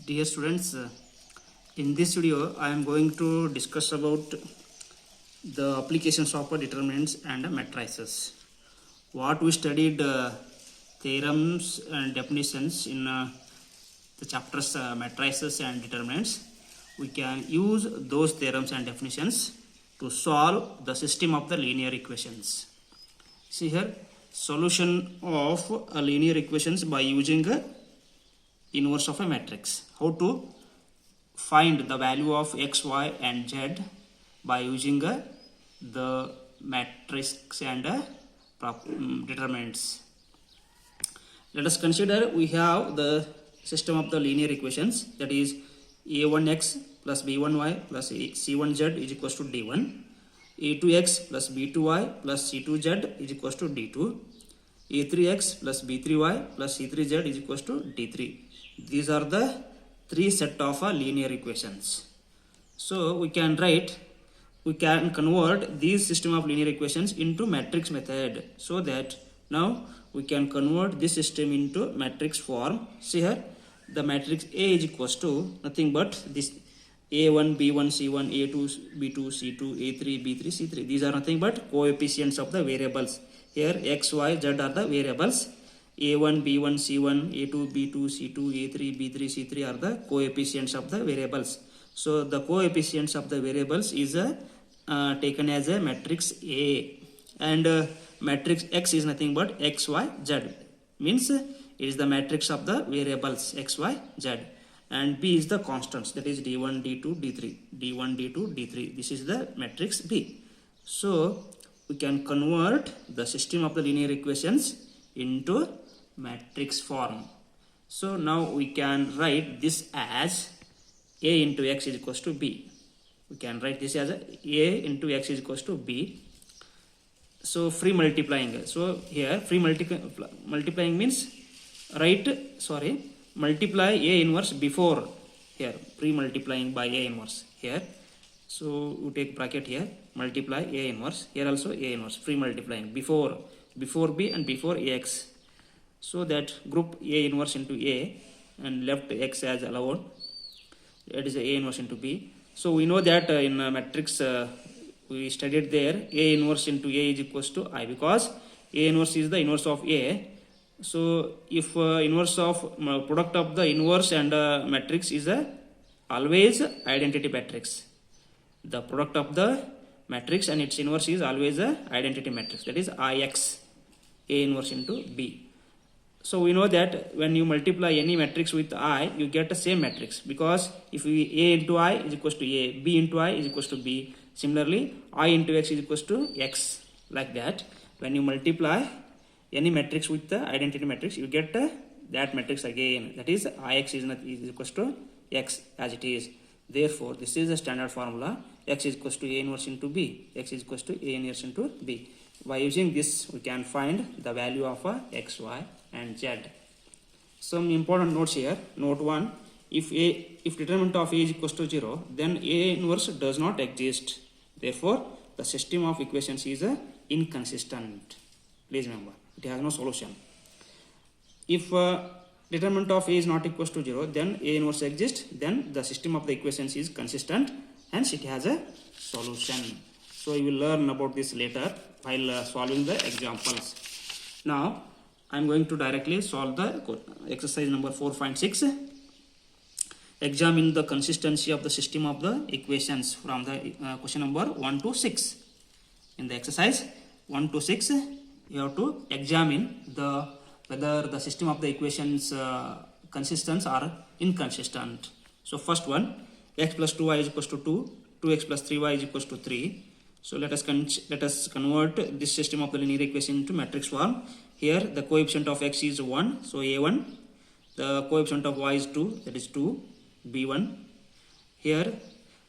Dear students, in this video I am going to discuss about the applications of determinants and matrices. What we studied theorems and definitions in the chapters matrices and determinants, we can use those theorems and definitions to solve the system of the linear equations. See here, solution of a linear equations by using a inverse of a matrix. How to find the value of x, y and z by using the matrix and determinants. Let us consider we have the system of the linear equations, that is a1x plus b1y plus c1z is equals to d1, a2x plus b2y plus c2z is equals to d2, a3x plus b3y plus c3z is equals to d3. These are the three set of linear equations. So we can convert these system of linear equations into matrix method, so that now we can convert this system into matrix form. See here, the matrix A is equals to nothing but this A1, B1, C1, A2, B2, C2, A3, B3, C3. These are nothing but coefficients of the variables. Here x, y, z are the variables. A1, B1, C1, A2, B2, C2, A3, B3, C3 are the coefficients of the variables. So the coefficients of the variables is taken as a matrix A, and matrix X is nothing but X, Y, Z. Means it is the matrix of the variables X, Y, Z. And B is the constants, that is D1, D2, D3. D1, D2, D3. This is the matrix B. So we can convert the system of the linear equations into matrix form. So now we can write this as A into X is equals to B. We can write this as A into X is equals to B. So free multiplying. So here free multiplying means multiply A inverse before here, free multiplying by A inverse here. So we take bracket here, multiply A inverse, here also A inverse, free multiplying before B and before AX. So that group A inverse into A and left X as allowed, that is A inverse into B. So we know that in matrix we studied there A inverse into A is equals to I, because A inverse is the inverse of A. So if inverse of product of the inverse and matrix is always identity matrix, the product of the matrix and its inverse is always a identity matrix, that is Ix, A inverse into B. So we know that when you multiply any matrix with I, you get the same matrix, because if we A into I is equals to A, B into I is equals to B. Similarly, I into X is equals to X. Like that, when you multiply any matrix with the identity matrix, you get that matrix again, that is Ix is equals to X as it is. Therefore, this is the standard formula. X is equals to A inverse into B. X is equals to A inverse into B. By using this, we can find the value of X, Y and Z. Some important notes here. Note 1. If determinant of A is equals to 0, then A inverse does not exist. Therefore, the system of equations is inconsistent. Please remember, it has no solution. If determinant of A is not equals to 0, then A inverse exists, then the system of the equations is consistent, hence it has a solution. So you will learn about this later while solving the examples. Now I am going to directly solve the exercise number 4.6. Examine the consistency of the system of the equations from the question number 1 to 6. In the exercise 1 to 6, you have to examine whether the system of the equations consistent or inconsistent. So first one, x plus 2y is equals to 2, 2x plus 3y is equals to 3. So let us convert this system of the linear equation into matrix form. Here the coefficient of x is 1, so a1. The coefficient of y is 2, that is 2, b1. Here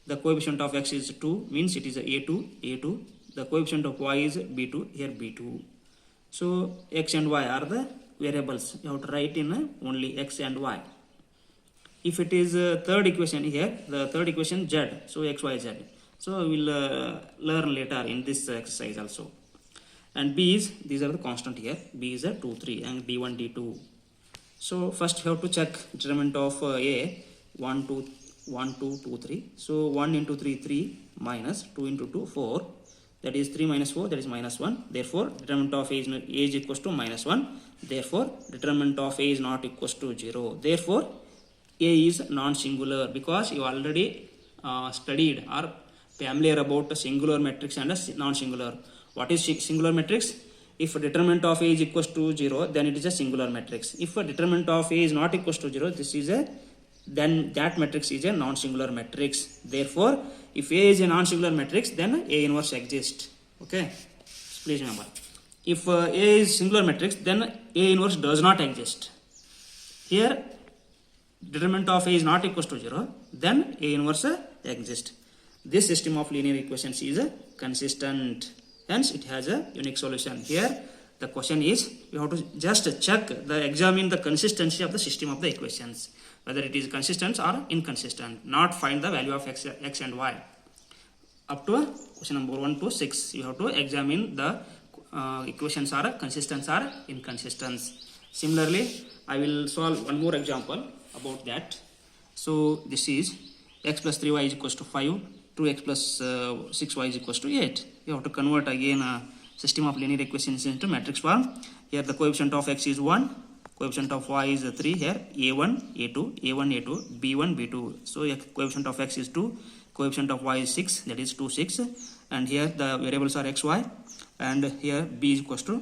the coefficient of x is 2, means it is a2. The coefficient of y is b2, here b2. So x and y are the variables. You have to write in only x and y. If it is third equation here, the third equation z, so x, y, z. So we will learn later in this exercise also. And b is, these are the constant here, b is a 2, 3 and d1, d2. So first you have to check determinant of A. 1 2 1 2 2 3. So 1 into 3 3 minus 2 into 2 4, that is 3 minus 4, that is minus 1. Therefore determinant of a is equals to minus 1. Therefore determinant of a is not equals to 0. Therefore a is non-singular, because you already studied or familiar about a singular matrix and a non-singular. What is singular matrix? If determinant of a is equals to 0, then it is a singular matrix. If a determinant of a is not equals to 0, then that matrix is a non-singular matrix. Therefore if a is a non-singular matrix, then A inverse exists. Okay, please remember, if A is singular matrix, then A inverse does not exist. Here determinant of A is not equals to 0, then A inverse exists. This system of linear equations is consistent, hence it has a unique solution. Here the question is, you have to just examine the consistency of the system of the equations, whether it is consistent or inconsistent, not find the value of x and y. Up to question number 1 to 6, you have to examine the equations are consistent or inconsistent. Similarly, I will solve one more example about that. So this is x plus 3y is equals to 5, 2x plus 6y is equals to 8. You have to convert again a system of linear equations into matrix form. Here the coefficient of x is 1, coefficient of y is 3, here a1 a2 a1 a2 b1 b2. So coefficient of x is 2, coefficient of y is 6, that is 2 6, and here the variables are x y, and here b is equals to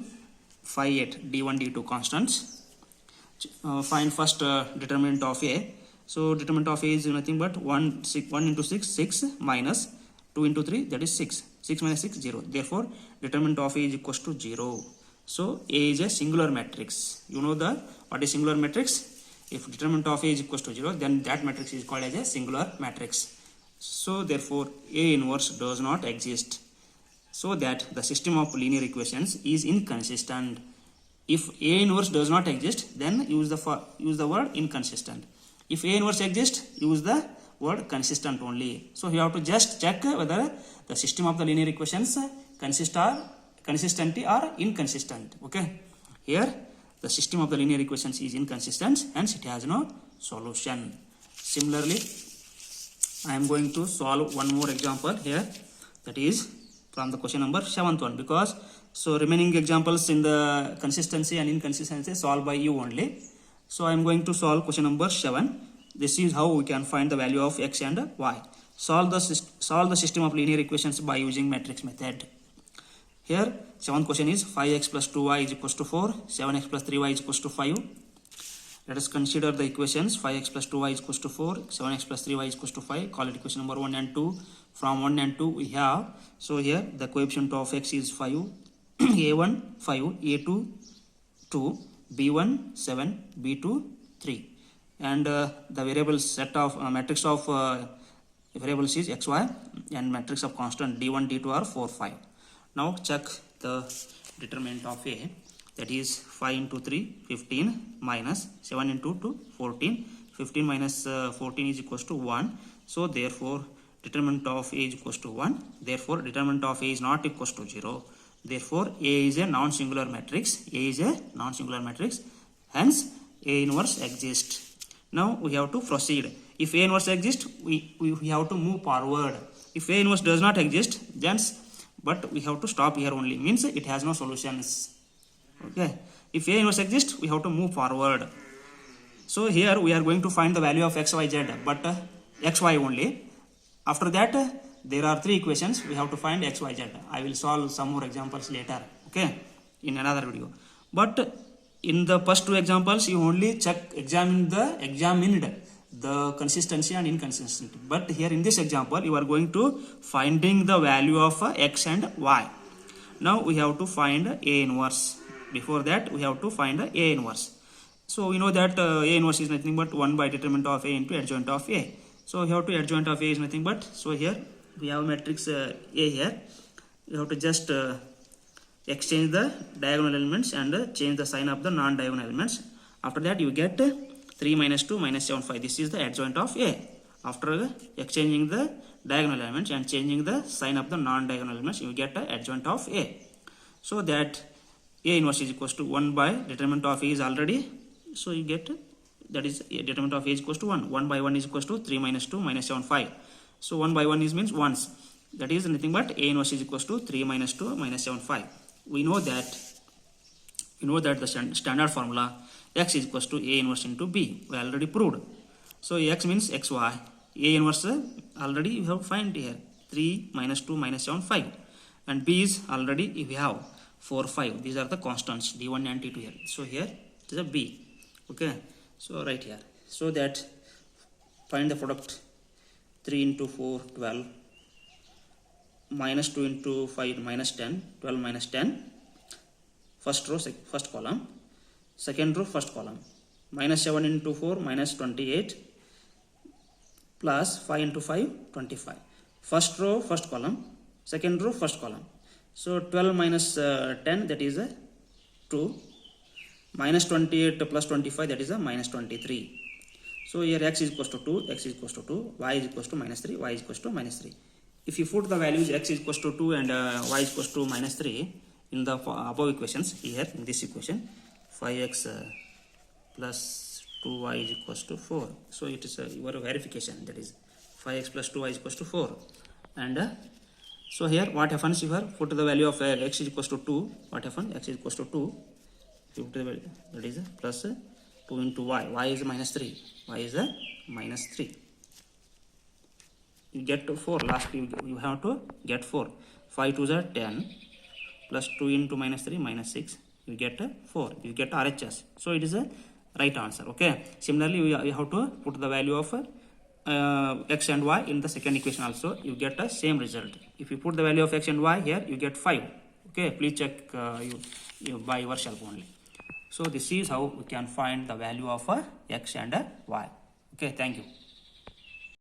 5 8, d1 d2 constants. Find first determinant of a. So determinant of a is nothing but 1 into 6 6 minus 2 into 3, that is 6, 6 minus 6 0. Therefore determinant of a is equals to 0. So A is a singular matrix. You know what is singular matrix? If determinant of A is equals to 0, then that matrix is called as a singular matrix. So therefore A inverse does not exist. So that the system of linear equations is inconsistent. If A inverse does not exist, then use the word inconsistent. If A inverse exists, use the word consistent only. So you have to just check whether the system of the linear equations consistent or inconsistent. Okay, here the system of the linear equations is inconsistent, hence it has no solution. Similarly, I am going to solve one more example here, that is from the question number 7th one, because so remaining examples in the consistency and inconsistency solved by you only. So I am going to solve question number 7. This is how we can find the value of x and y. Solve the system of linear equations by using matrix method. Here 7th question is 5x plus 2y is equals to 4, 7x plus 3y is equals to 5. Let us consider the equations. 5x plus 2y is equals to 4, 7x plus 3y is equals to 5. Call it equation number 1 and 2. From 1 and 2 we have, so here the coefficient of x is 5, a1 5, a2 2, b1 7, b2 3, and the variables set of matrix of variables is xy, and matrix of constant d1 d2 are 4 5. Now check the determinant of A, that is 5 into 3 15 minus 7 into 2 14, 15 minus 14 is equals to 1. So therefore determinant of A is equals to 1. Therefore determinant of A is not equals to 0. Therefore A is a non-singular matrix. A is a non-singular matrix, hence A inverse exists. Now we have to proceed. If A inverse exists, we have to move forward. If A inverse does not exist, then but we have to stop here only, means it has no solutions. Okay, if A inverse exists, we have to move forward. So here we are going to find the value of x y z, but x y only. After that there are 3 equations, we have to find x y z. I will solve some more examples later, okay, in another video. But in the first 2 examples you only examined the consistency and inconsistency, but here in this example you are going to finding the value of x and y. Now we have to find A inverse. Before that we have to find A inverse. So we know that A inverse is nothing but 1 by determinant of A into adjoint of A. So here to adjoint of A is nothing but, so here we have matrix A here. You have to just exchange the diagonal elements and change the sign of the non-diagonal elements. After that you get 3 minus 2 minus 7 5. This is the adjoint of A. After exchanging the diagonal elements and changing the sign of the non-diagonal elements, you get the adjoint of A. So that A inverse is equals to 1 by determinant of A is already, so you get that is determinant of a is equals to 1. 1 by 1 is equals to 3 minus 2 minus 7 5. So 1 by 1 is means ones, that is nothing but a inverse is equals to 3 minus 2 minus 7 5. We know that the standard formula x is equals to a inverse into b. We already proved. So x means xy, a inverse already we have find here 3 minus 2 minus 7 5, and b is already we have 4 5. These are the constants d1 and d2 here. So here it is a b. Okay, so right here, so that find the product 3 into 4 12, minus 2 into 5 minus 10, 12 minus 10, first row first column, second row first column, minus 7 into 4 minus 28, plus 5 into 5 25, first row first column, second row first column. So 12 minus 10, that is a 2, minus 28 plus 25, that is a minus 23. So here x is equals to 2, x is equals to 2, y is equals to minus 3, y is equals to minus 3. If you put the values x is equals to 2 and y is equals to minus 3 in the above equations, here in this equation, 5x plus 2y is equals to 4. So it is your verification, that is 5x plus 2y is equals to 4. And so here what happens, if you put the value of x is equals to 2, what happens, x is equals to 2, you put the value, that is plus 2 into y is minus 3, y is minus 3. You get to 4, last you have to get 4. 5 2s are 10, plus 2 into minus 3 minus 6, you get 4, you get RHS. So it is a right answer. Okay, similarly you have to put the value of x and y in the second equation also, you get the same result. If you put the value of x and y here, you get 5. Okay, please check you by yourself only. So this is how we can find the value of x and y. Okay, thank you.